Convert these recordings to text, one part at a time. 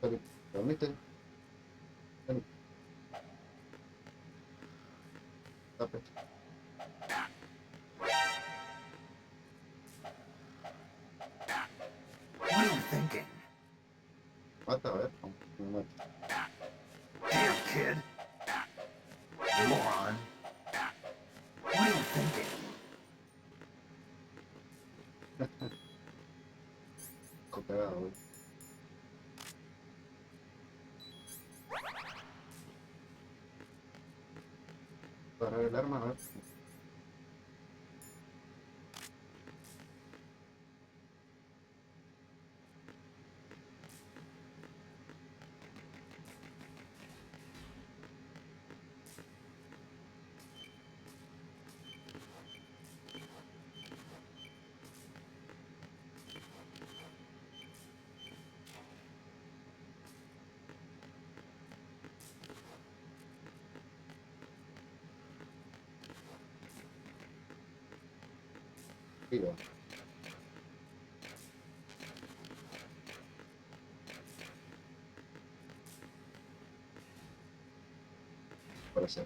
¿Dormiste? Dale, tape. What are you thinking? Mata, a ver. No, no mata. Damn, kid. Moron. What are you thinking? Cagado, güey. Para el arma, a ver. Sí, va. Para hacer.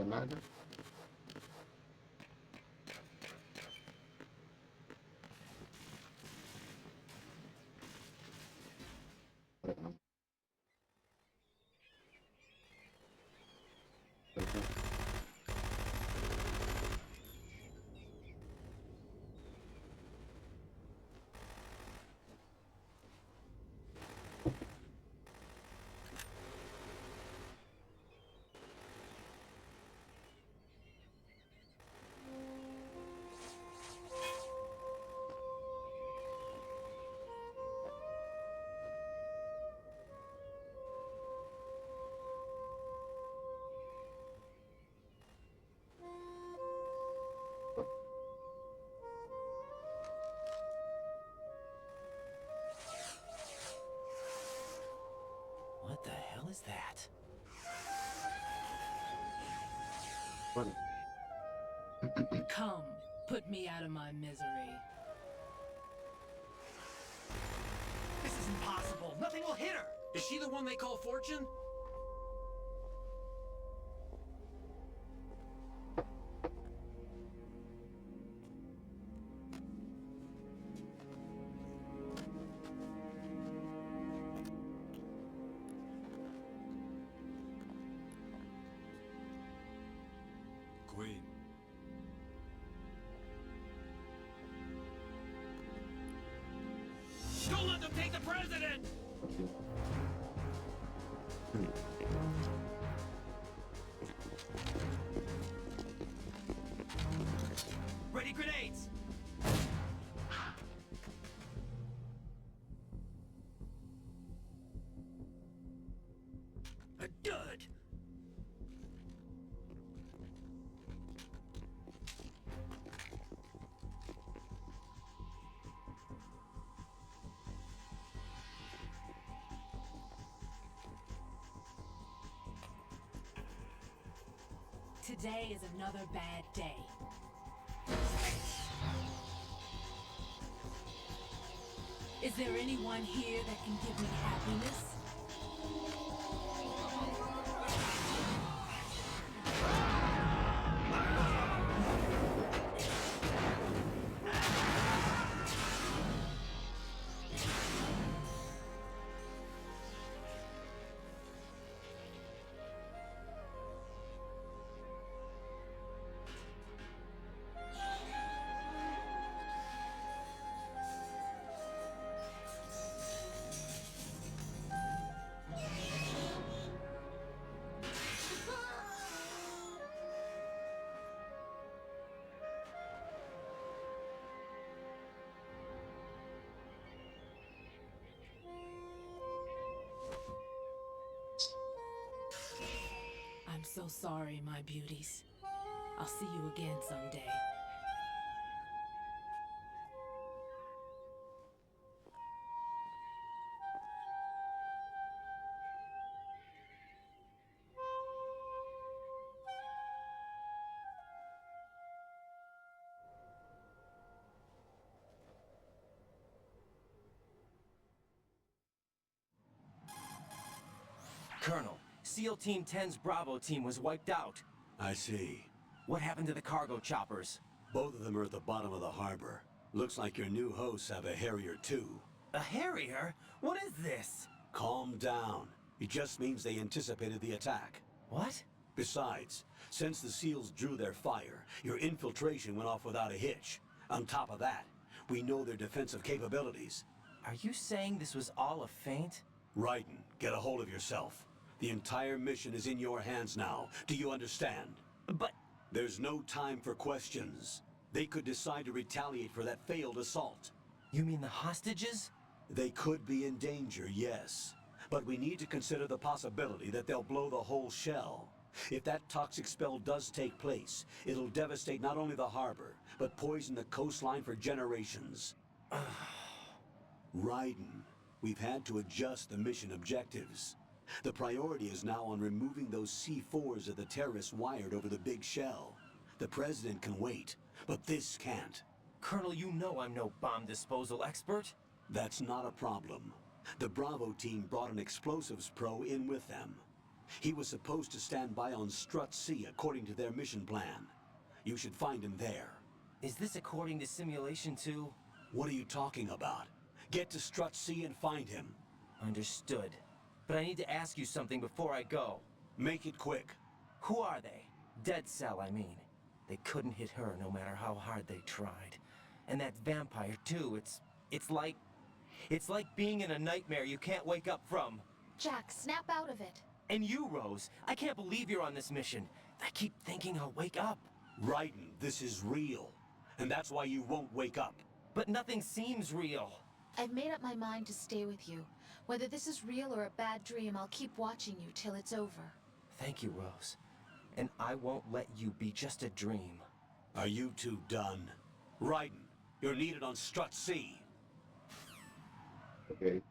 Nada. Para que no. Para que no. What the hell is that? Bueno, Come, put me out of my misery. This is impossible. Nothing will hit her. Is she the one they call Fortune? Queen. Don't let them take the president! aquí. Ready grenades. A dud! Today is another bad day. Is there anyone here that can give me happiness? I'm so sorry, my beauties. I'll see you again someday. Colonel, SEAL Team 10's Bravo team was wiped out. I see. What happened to the cargo choppers? Both of them are at the bottom of the harbor. Looks like your new hosts have a Harrier too. A Harrier? What is this? Calm down. It just means they anticipated the attack. What? Besides, since the SEALs drew their fire, your infiltration went off without a hitch. On top of that, we know their defensive capabilities. Are you saying this was all a feint? Raiden, get a hold of yourself. The entire mission is in your hands now. Do you understand? But... There's no time for questions. They could decide to retaliate for that failed assault. You mean the hostages? They could be in danger, yes. But we need to consider the possibility that they'll blow the whole shell. If that toxic spell does take place, it'll devastate not only the harbor, but poison the coastline for generations. Raiden, we've had to adjust the mission objectives. The priority is now on removing those C4s that the terrorists wired over the big shell. The President can wait, but this can't. Colonel, you know I'm no bomb disposal expert. That's not a problem. The Bravo team brought an explosives pro in with them. He was supposed to stand by on Strut C according to their mission plan. You should find him there. Is this according to Simulation 2? What are you talking about? Get to Strut C and find him. Understood. But I need to ask you something before I go. Make it quick. Who are they? Dead Cell, I mean. They couldn't hit her no matter how hard they tried. And that vampire, too, it's like being in a nightmare you can't wake up from. Jack, snap out of it. And you, Rose, I can't believe you're on this mission. I keep thinking I'll wake up. Raiden, this is real. And that's why you won't wake up. But nothing seems real. I've made up my mind to stay with you. Whether this is real or a bad dream, I'll keep watching you till it's over. Thank you, Rose. And I won't let you be just a dream. Are you two done? Raiden, you're needed on Strut C. Ok.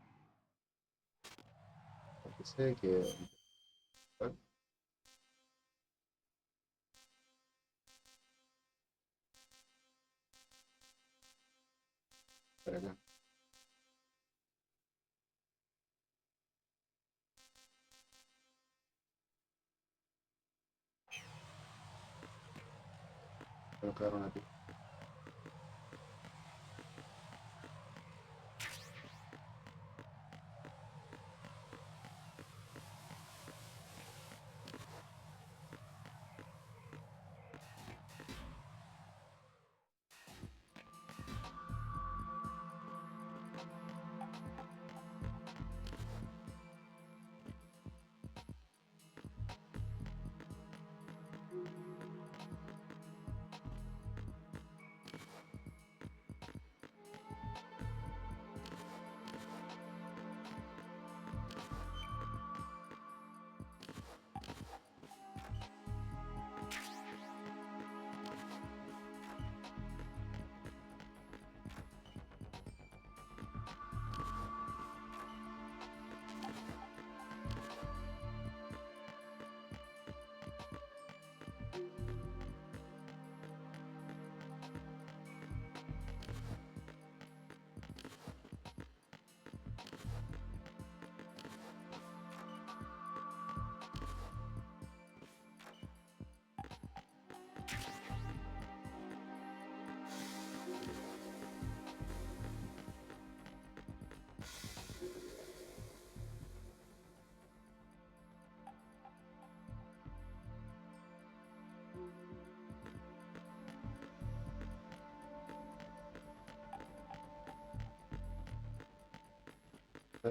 Pensé que... Bueno. Para acá. Colocaron aquí.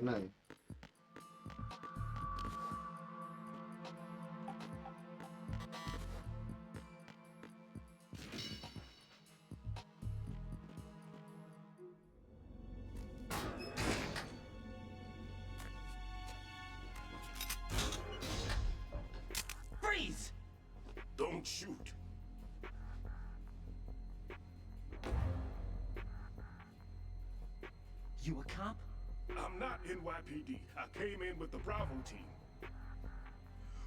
Nadie. Freeze! You a cop? I'm not NYPD. I came in with the Bravo team.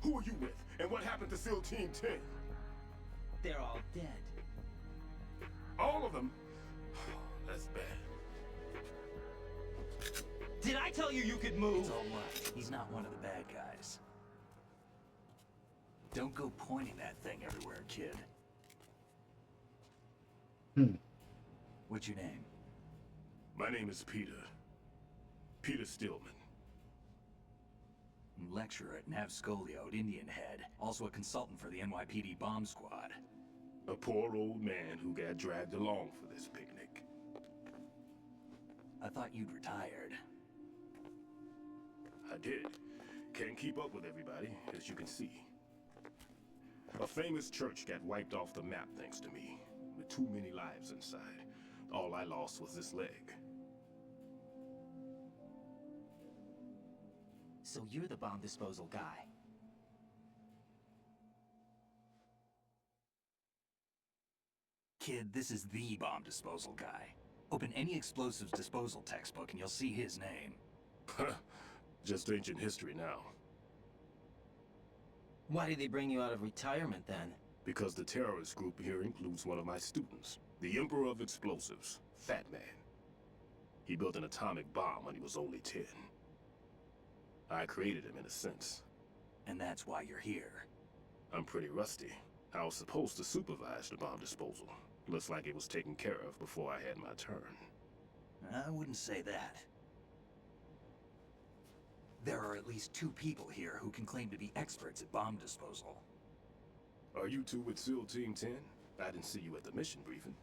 Who are you with? And what happened to SEAL Team 10? They're all dead. All of them? That's bad. Did I tell you you could move? It's all right. He's not one of the bad guys. Don't go pointing that thing everywhere, kid. What's your name? My name is Peter. Peter Stillman. Lecturer at Nav Scolio at Indian Head. Also a consultant for the NYPD bomb squad. A poor old man who got dragged along for this picnic. I thought you'd retired. I did. Can't keep up with everybody, as you can see. A famous church got wiped off the map thanks to me, with too many lives inside. All I lost was this leg. So you're the bomb disposal guy. Kid, this is the bomb disposal guy. Open any explosives disposal textbook and you'll see his name. Just ancient history now. Why did they bring you out of retirement then? Because the terrorist group here includes one of my students, the Emperor of Explosives, Fat Man. He built an atomic bomb when he was only 10. I created him in a sense. And that's why you're here. I'm pretty rusty. I was supposed to supervise the bomb disposal. Looks like it was taken care of before I had my turn. I wouldn't say that. There are at least 2 people here who can claim to be experts at bomb disposal. Are you two with SEAL Team 10? I didn't see you at the mission briefing.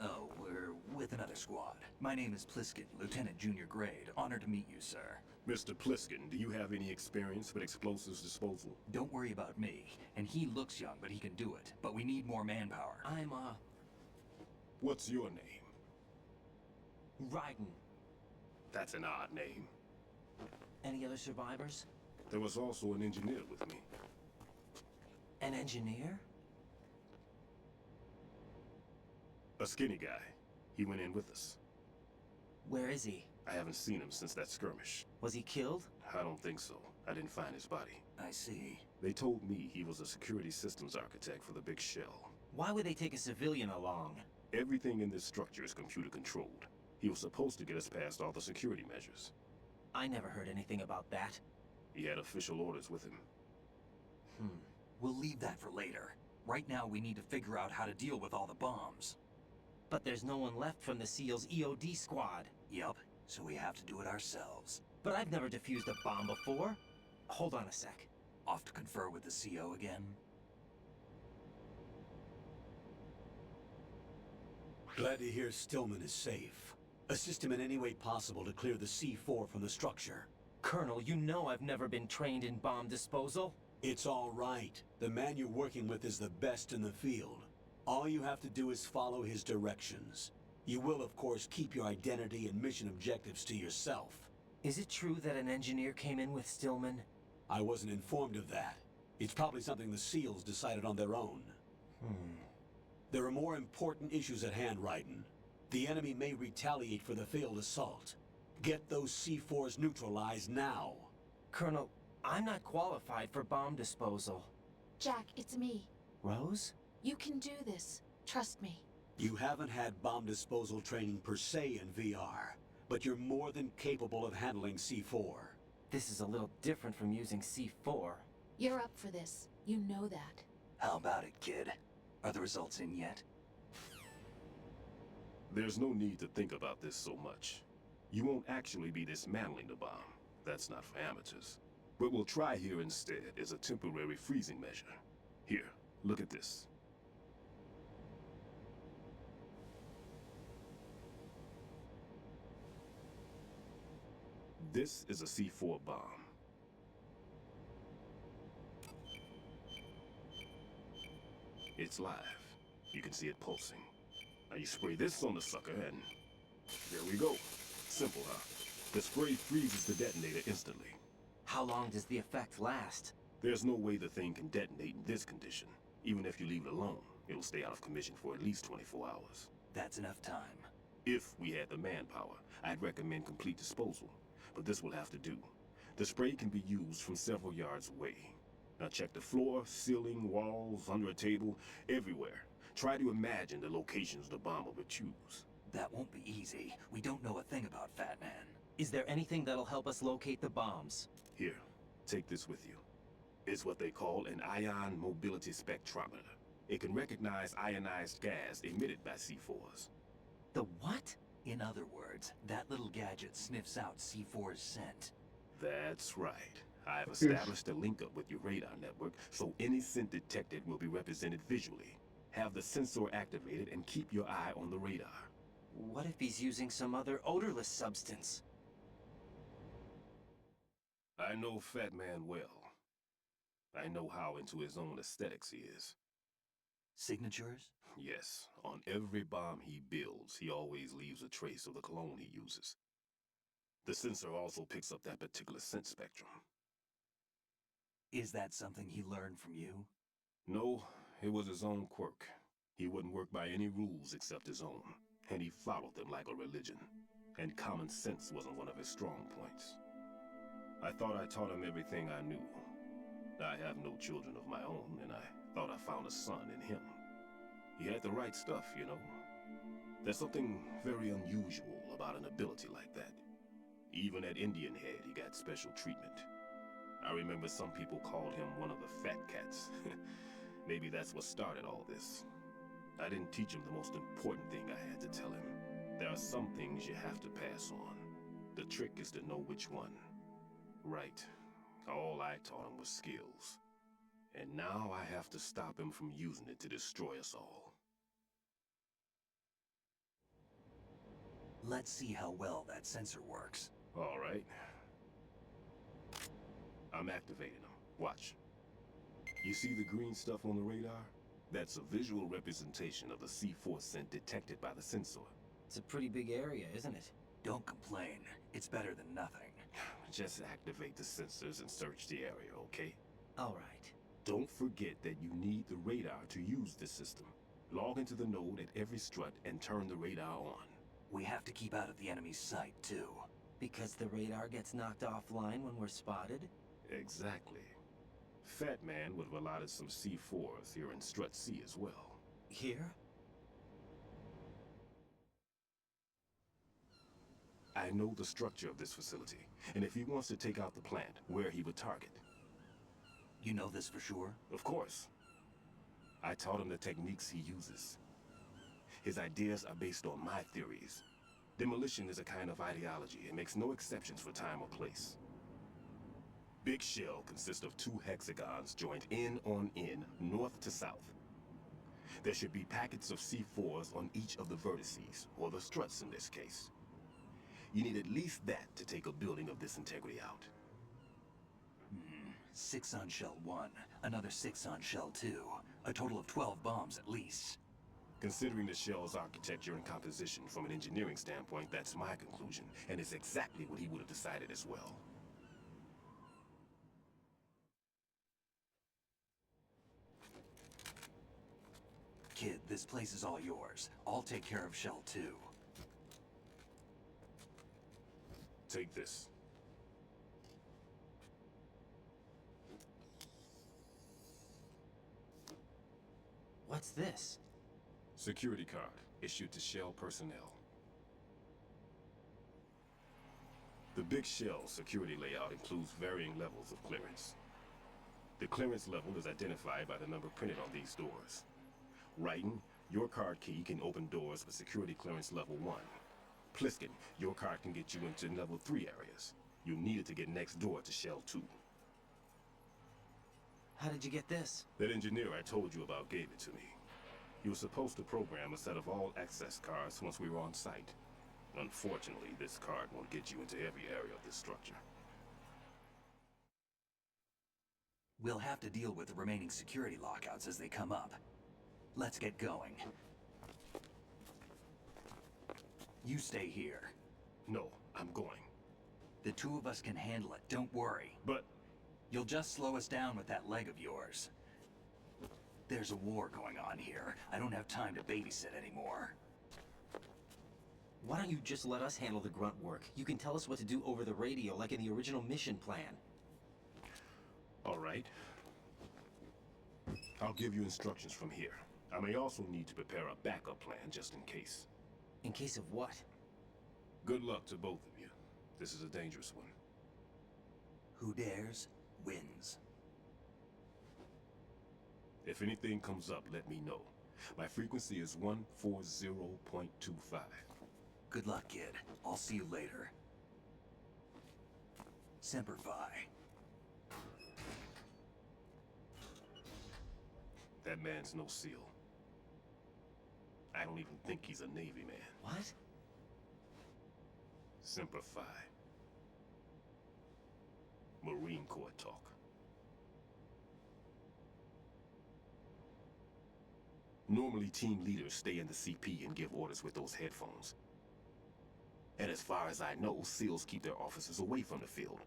Oh, we're with another squad. My name is Pliskin, Lieutenant Junior Grade. Honored to meet you, sir. Mr. Pliskin, do you have any experience with explosives disposal? Don't worry about me. And he looks young, but he can do it. But we need more manpower. I'm, What's your name? Raiden. That's an odd name. Any other survivors? There was also an engineer with me. An engineer? A skinny guy. He went in with us. Where is he? I haven't seen him since that skirmish. Was he killed? I don't think so. I didn't find his body. I see. They told me he was a security systems architect for the big shell. Why would they take a civilian along? Everything in this structure is computer controlled. He was supposed to get us past all the security measures. I never heard anything about that. He had official orders with him. We'll leave that for later. Right now, we need to figure out how to deal with all the bombs. But there's no one left from the SEAL's EOD squad. Yup, so we have to do it ourselves. But I've never defused a bomb before. Hold on a sec. Off to confer with the CO again? Glad to hear Stillman is safe. Assist him in any way possible to clear the C4 from the structure. Colonel, you know I've never been trained in bomb disposal. It's all right. The man you're working with is the best in the field. All you have to do is follow his directions. You will, of course, keep your identity and mission objectives to yourself. Is it true that an engineer came in with Stillman? I wasn't informed of that. It's probably something the SEALs decided on their own. There are more important issues at hand, Raiden. The enemy may retaliate for the failed assault. Get those C4s neutralized now. Colonel, I'm not qualified for bomb disposal. Jack, it's me. Rose? You can do this. Trust me. You haven't had bomb disposal training per se in VR, but you're more than capable of handling C4. This is a little different from using C4. You're up for this. You know that. How about it, kid? Are the results in yet? There's no need to think about this so much. You won't actually be dismantling the bomb. That's not for amateurs. What we'll try here instead is a temporary freezing measure. Here, look at this. This is a C4 bomb. It's live. You can see it pulsing. Now you spray this on the sucker and there we go. Simple, huh? The spray freezes the detonator instantly. How long does the effect last? There's no way the thing can detonate in this condition. Even if you leave it alone, it'll stay out of commission for at least 24 hours. That's enough time. If we had the manpower, I'd recommend complete disposal. But this will have to do. The spray can be used from several yards away. Now check the floor, ceiling, walls, under a table, everywhere. Try to imagine the locations the bomber would choose. That won't be easy. We don't know a thing about Fat Man. Is there anything that'll help us locate the bombs? Here, take this with you. It's what they call an ion mobility spectrometer. It can recognize ionized gas emitted by C4s. The what? In other words, that little gadget sniffs out C4's scent. That's right. I've established a link up with your radar network, so any scent detected will be represented visually. Have the sensor activated and keep your eye on the radar. What if he's using some other odorless substance? I know Fat Man well. I know how into his own aesthetics he is. Signatures? Yes, on every bomb he builds, he always leaves a trace of the cologne he uses. The sensor also picks up that particular scent spectrum. Is that something he learned from you? No, it was his own quirk. He wouldn't work by any rules except his own, and he followed them like a religion. And common sense wasn't one of his strong points. I thought I taught him everything I knew. I have no children of my own, and I thought I found a son in him. He had the right stuff, you know. There's something very unusual about an ability like that. Even at Indian Head, he got special treatment. I remember some people called him one of the fat cats. Maybe that's what started all this. I didn't teach him the most important thing I had to tell him. There are some things you have to pass on. The trick is to know which one. Right. All I taught him was skills. And now I have to stop him from using it to destroy us all. Let's see how well that sensor works. All right. I'm activating them. Watch. You see the green stuff on the radar? That's a visual representation of the C4 scent detected by the sensor. It's a pretty big area, isn't it? Don't complain. It's better than nothing. Just activate the sensors and search the area, okay? All right. Don't forget that you need the radar to use this system. Log into the node at every strut and turn the radar on. We have to keep out of the enemy's sight, too. Because the radar gets knocked offline when we're spotted? Exactly. Fat Man would have allotted some C4s here in Strut C as well. Here? I know the structure of this facility, and if he wants to take out the plant, where he would target. You know this for sure? Of course. I taught him the techniques he uses. His ideas are based on my theories. Demolition is a kind of ideology. It makes no exceptions for time or place. Big shell consists of 2 hexagons joined end on end, north to south. There should be packets of C4s on each of the vertices, or the struts in this case. You need at least that to take a building of this integrity out. 6 on shell 1, another 6 on shell 2. A total of 12 bombs at least. Considering the shell's architecture and composition from an engineering standpoint, that's my conclusion, and it's exactly what he would have decided as well. Kid, this place is all yours. I'll take care of shell 2. Take this. What's this? Security card, issued to Shell personnel. The Big Shell security layout includes varying levels of clearance. The clearance level is identified by the number printed on these doors. Writing, your card key can open doors with security clearance level 1. Pliskin, your card can get you into level 3 areas. You'll need it to get next door to Shell 2. How did you get this? That engineer I told you about gave it to me. He was supposed to program a set of all access cards once we were on site. Unfortunately, this card won't get you into every area of this structure. We'll have to deal with the remaining security lockouts as they come up. Let's get going. You stay here. No, I'm going. The 2 of us can handle it, don't worry. But You'll just slow us down with that leg of yours. There's a war going on here. I don't have time to babysit anymore. Why don't you just let us handle the grunt work? You can tell us what to do over the radio, like in the original mission plan. All right. I'll give you instructions from here. I may also need to prepare a backup plan just in case. In case of what? Good luck to both of you. This is a dangerous one. Who dares, wins. If anything comes up, let me know. My frequency is 140.25. Good luck, kid. I'll see you later. Semper Fi. That man's no SEAL. I don't even think he's a Navy man. What? Semper Fi. Marine Corps talk. Normally, team leaders stay in the CP and give orders with those headphones. And as far as I know, SEALs keep their officers away from the field.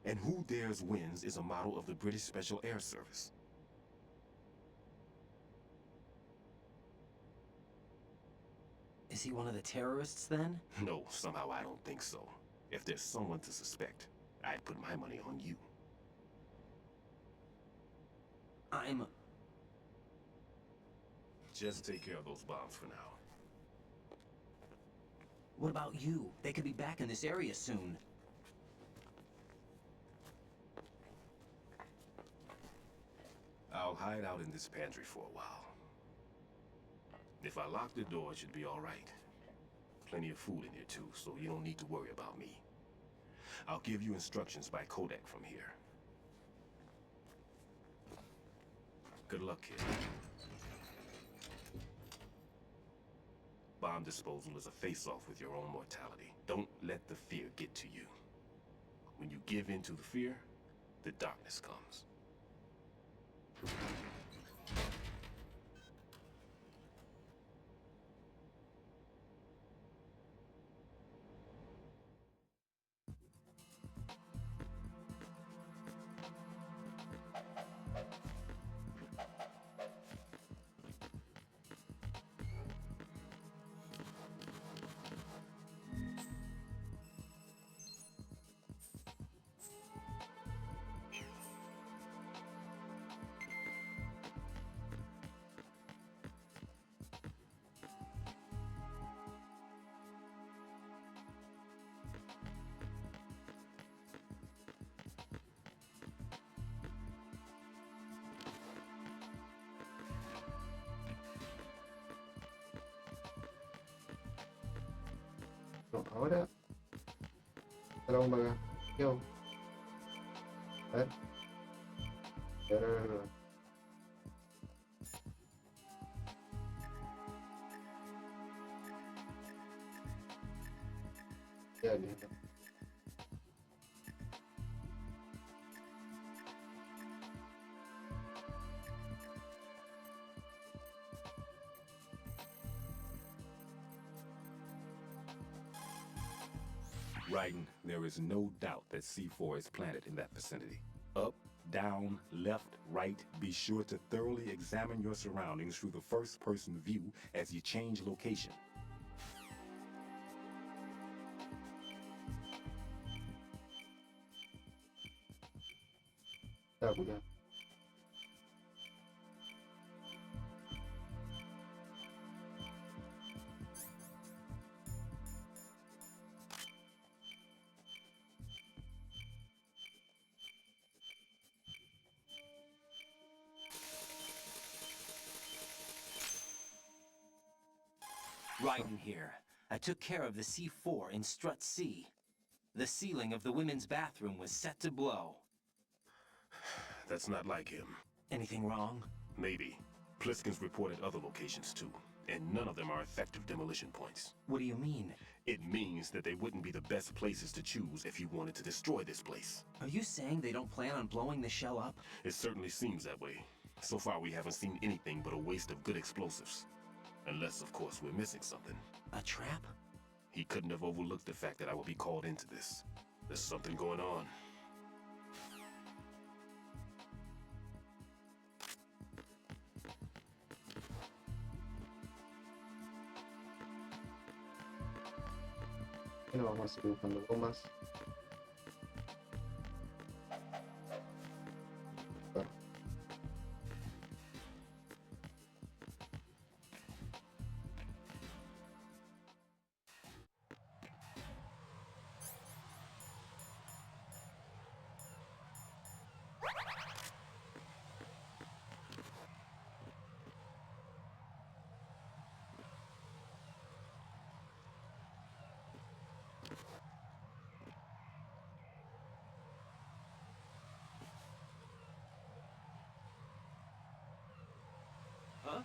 And Who Dares Wins is a model of the British Special Air Service. Is he one of the terrorists then? No, somehow I don't think so. If there's someone to suspect, I'd put my money on you. I'm... Just take care of those bombs for now. What about you? They could be back in this area soon. I'll hide out in this pantry for a while. If I lock the door, it should be all right. Plenty of food in here too, so you don't need to worry about me. I'll give you instructions by Kodak from here. Good luck, kid. Bomb disposal is a face-off with your own mortality. Don't let the fear get to you. When you give in to the fear, the darkness comes. No, ahora la bomba acá. Yo. A ver. A ver, a ver, a ver. Ya, listo. Raiden, there is no doubt that C4 is planted in that vicinity. Up, down, left, right, be sure to thoroughly examine your surroundings through the first-person view as you change location. Está curado. Raiden here. I took care of the C4 in Strut C. The ceiling of the women's bathroom was set to blow. That's not like him. Anything wrong? Maybe. Pliskin's reported other locations too, and none of them are effective demolition points. What do you mean? It means that they wouldn't be the best places to choose if you wanted to destroy this place. Are you saying they don't plan on blowing the shell up? It certainly seems that way. So far we haven't seen anything but a waste of good explosives. Unless, of course, we're missing something. A trap? He couldn't have overlooked the fact that I would be called into this. There's something going on. Bueno, vamos a seguir buscando gomas. Bueno, Huh?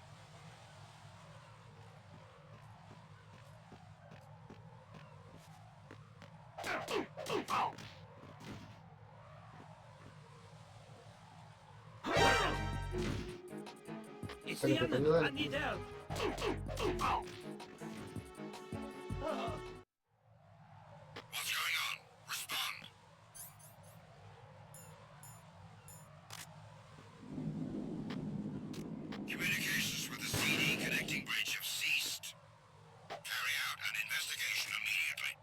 ¿alguien te puede ayudar? What's going on? Respond. Communications with the CD connecting bridge have ceased. Carry out an investigation immediately.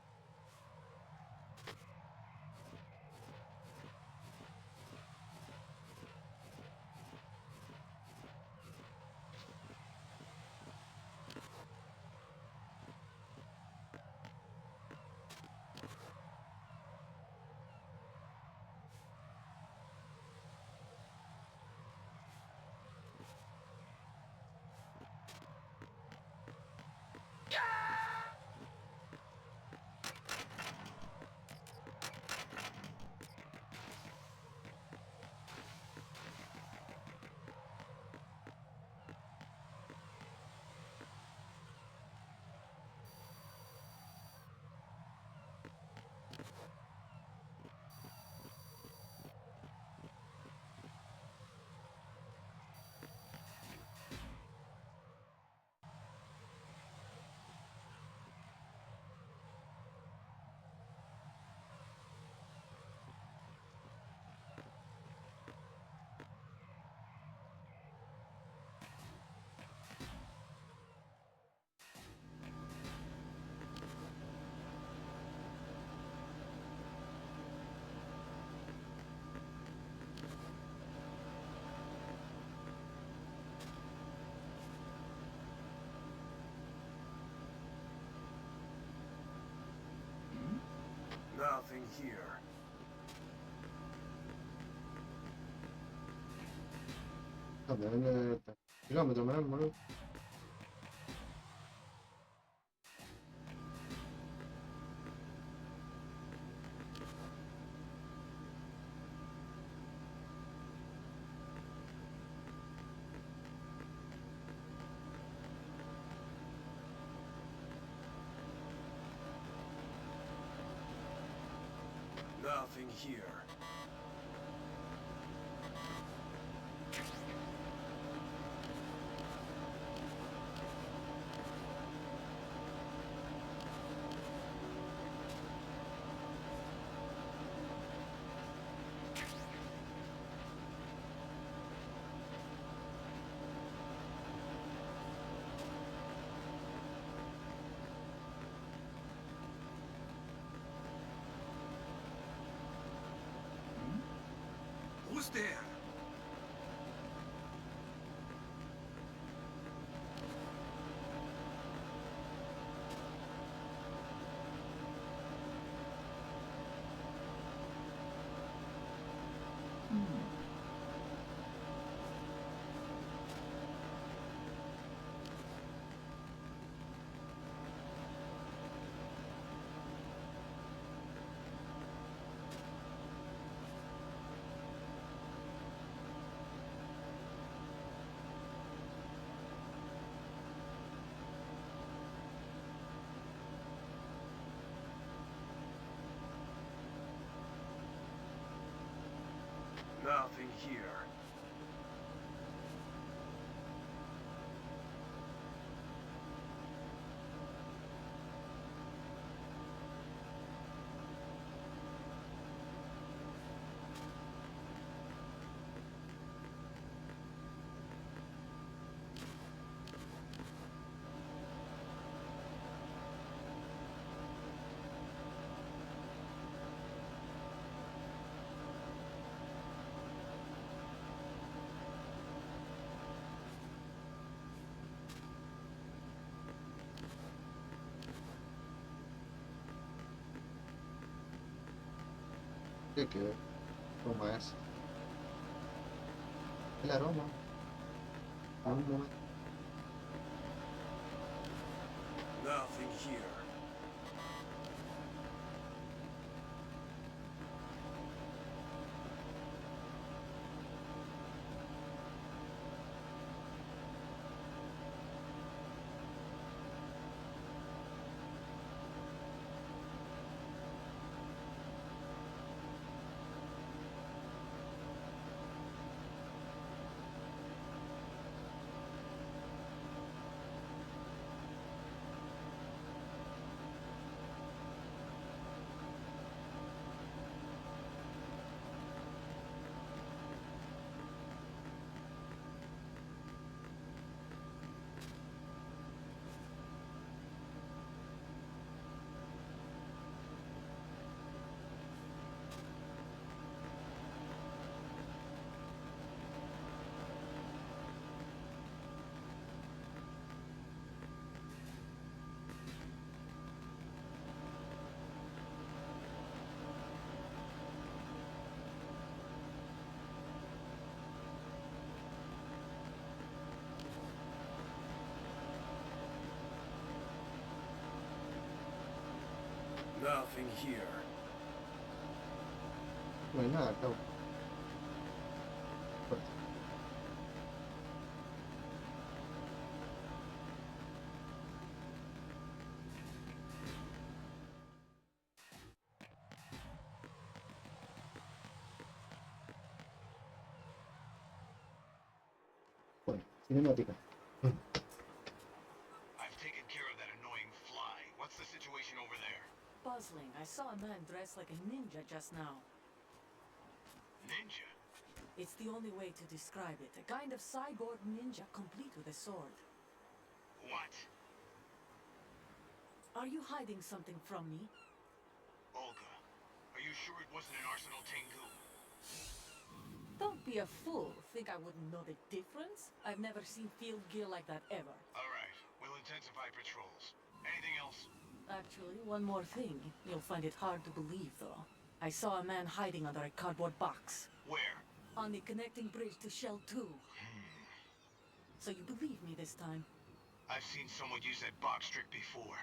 Nothing here. ¿Dónde está? Kilómetro, man, boludo. Nothing here. Who's there? Nothing here. ¿Qué aroma es? El aroma. En un momento. Nothing here. Nothing here. No hay nada acá. Bueno, cinemática. I've taken care of that annoying fly. What's the situation over there? Puzzling. I saw a man dressed like a ninja just now. Ninja? It's the only way to describe it. A kind of cyborg ninja complete with a sword. What? Are you hiding something from me? Olga, are you sure it wasn't an Arsenal Tengu? Don't be a fool. Think I wouldn't know the difference? I've never seen field gear like that ever. Alright, we'll intensify patrols. Anything else? Actually, one more thing. You'll find it hard to believe, though. I saw a man hiding under a cardboard box. Where? On the connecting bridge to Shell 2. So you believe me this time? I've seen someone use that box trick before.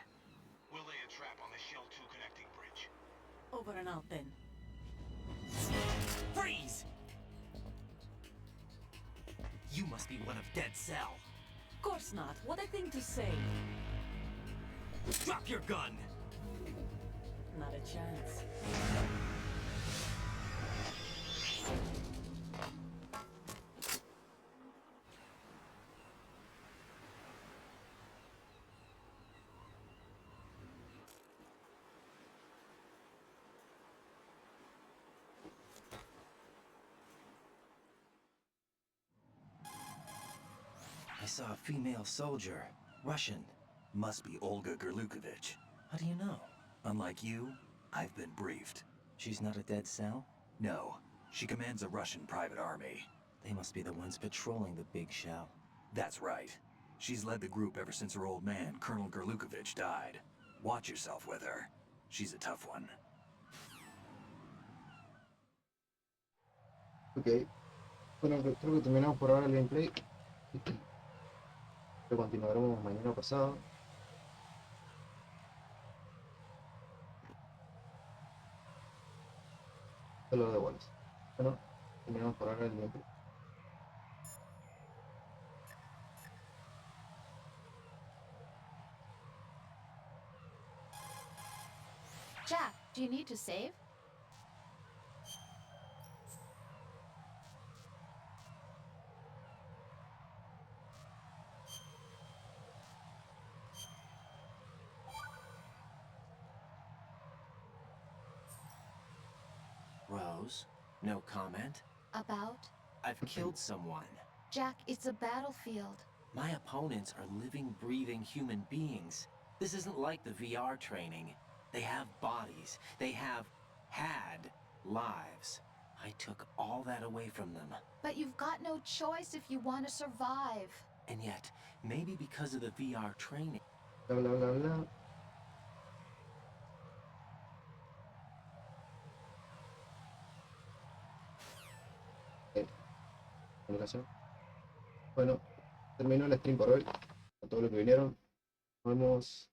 We'll lay a trap on the Shell 2 connecting bridge. Over and out, then. Freeze! You must be one of Dead Cell. Of course not. What a thing to say. Drop your gun! Not a chance. I saw a female soldier. Russian. Must be Olga Gerlukovich. How do you know? Unlike you, I've been briefed. She's not a Dead Cell? No, she commands a Russian private army. They must be the ones patrolling the big shell. That's right. She's led the group ever since her old man, Colonel Gerlukovich, died. Watch yourself with her. She's a tough one. Ok. Bueno, creo que terminamos por ahora el gameplay. Lo continuaremos mañana pasado. Te lo devuelves. Bueno, terminamos por ahora el gameplay. Jack, do you need to save? Rose, no comment? About? I've killed someone. Jack, it's a battlefield. My opponents are living, breathing human beings. This isn't like the VR training. They have bodies. They have had lives. I took all that away from them. But you've got no choice if you want to survive. And yet, maybe because of the VR training, Bla bla bla bla. comunicación. Bueno, terminó el stream por hoy. A todos los que vinieron. Nos vemos.